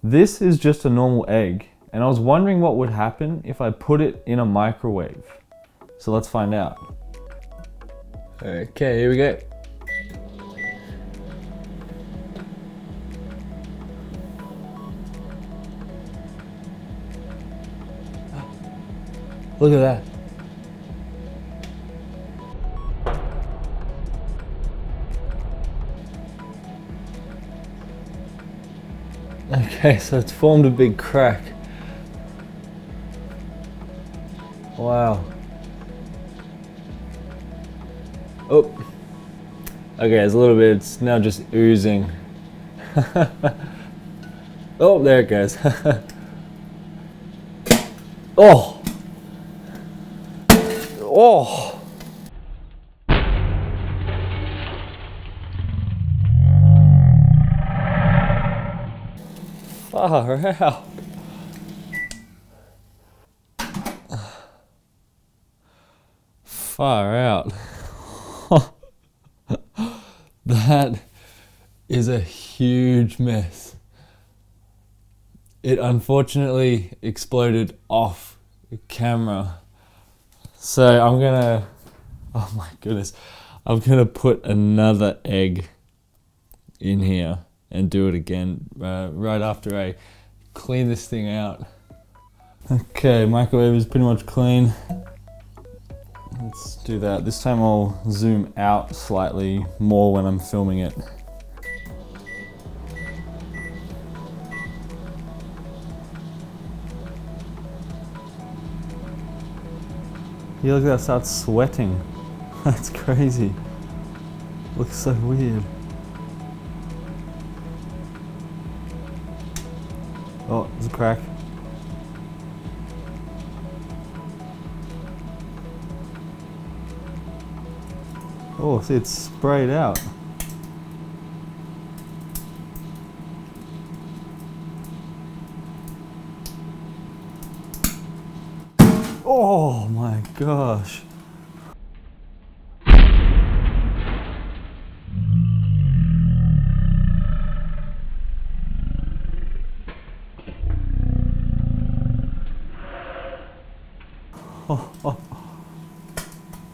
This is just a normal egg, and I was wondering what would happen if I put it in a microwave. So let's find out. Okay, here we go. Look at that. Okay, so it's formed a big crack. Wow. Oh. Okay, there's a little bit, it's now just oozing. Oh, there it goes. Oh. Oh. Far out. Far out. That is a huge mess. It unfortunately exploded off camera. So I'm gonna, oh my goodness, I'm gonna put another egg in here and do it again right after I clean this thing out. Okay, microwave is pretty much clean. Let's do that. This time I'll zoom out slightly more when I'm filming it. Yeah, look at that, starts sweating. That's crazy. Looks so weird. Oh, there's a crack. Oh, see, it's sprayed out. Oh my gosh. Oh.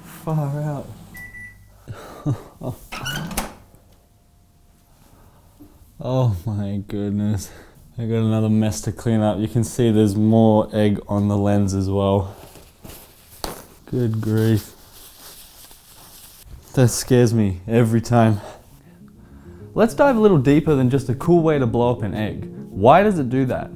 Far out. Oh my goodness. I got another mess to clean up. You can see there's more egg on the lens as well. Good grief. That scares me every time. Let's dive a little deeper than just a cool way to blow up an egg. Why does it do that?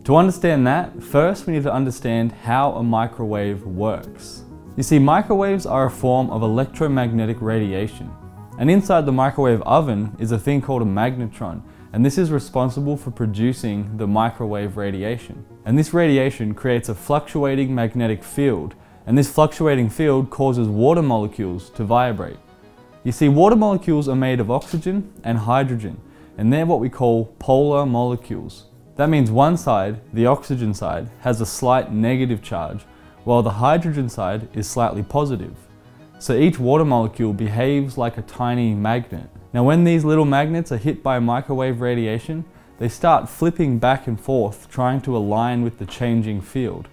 To understand that, first we need to understand how a microwave works. You see, microwaves are a form of electromagnetic radiation. And inside the microwave oven is a thing called a magnetron, and this is responsible for producing the microwave radiation. And this radiation creates a fluctuating magnetic field, and this fluctuating field causes water molecules to vibrate. You see, water molecules are made of oxygen and hydrogen, and they're what we call polar molecules. That means one side, the oxygen side, has a slight negative charge, while the hydrogen side is slightly positive. So each water molecule behaves like a tiny magnet. Now when these little magnets are hit by microwave radiation, they start flipping back and forth, trying to align with the changing field.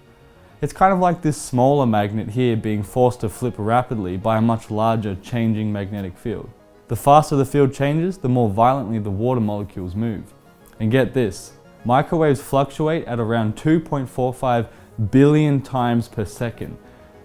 It's kind of like this smaller magnet here being forced to flip rapidly by a much larger changing magnetic field. The faster the field changes, the more violently the water molecules move. And get this, microwaves fluctuate at around 2.45 billion times per second.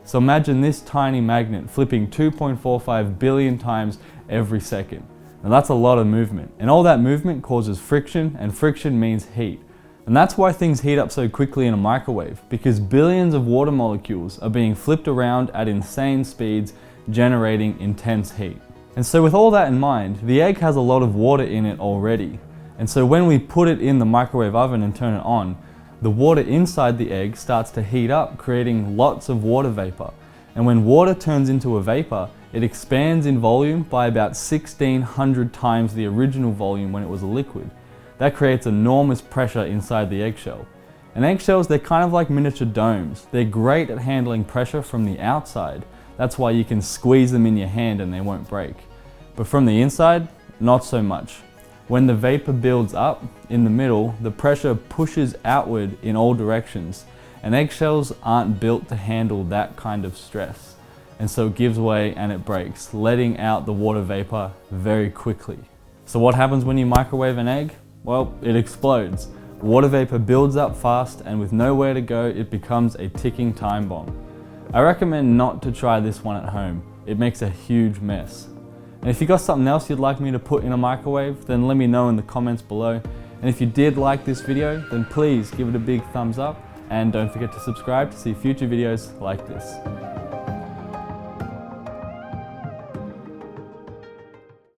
So imagine this tiny magnet flipping 2.45 billion times every second. Now that's a lot of movement, and all that movement causes friction, and friction means heat. And that's why things heat up so quickly in a microwave, because billions of water molecules are being flipped around at insane speeds, generating intense heat. And so with all that in mind, the egg has a lot of water in it already. And so when we put it in the microwave oven and turn it on, the water inside the egg starts to heat up, creating lots of water vapor. And when water turns into a vapor, it expands in volume by about 1,600 times the original volume when it was a liquid. That creates enormous pressure inside the eggshell. And eggshells, they're kind of like miniature domes. They're great at handling pressure from the outside. That's why you can squeeze them in your hand and they won't break. But from the inside, not so much. When the vapor builds up in the middle, the pressure pushes outward in all directions, and eggshells aren't built to handle that kind of stress. And so it gives way and it breaks, letting out the water vapor very quickly. So what happens when you microwave an egg? Well, it explodes. Water vapor builds up fast, and with nowhere to go, it becomes a ticking time bomb. I recommend not to try this one at home. It makes a huge mess. And if you got something else you'd like me to put in a microwave, then let me know in the comments below. And if you did like this video, then please give it a big thumbs up, and don't forget to subscribe to see future videos like this.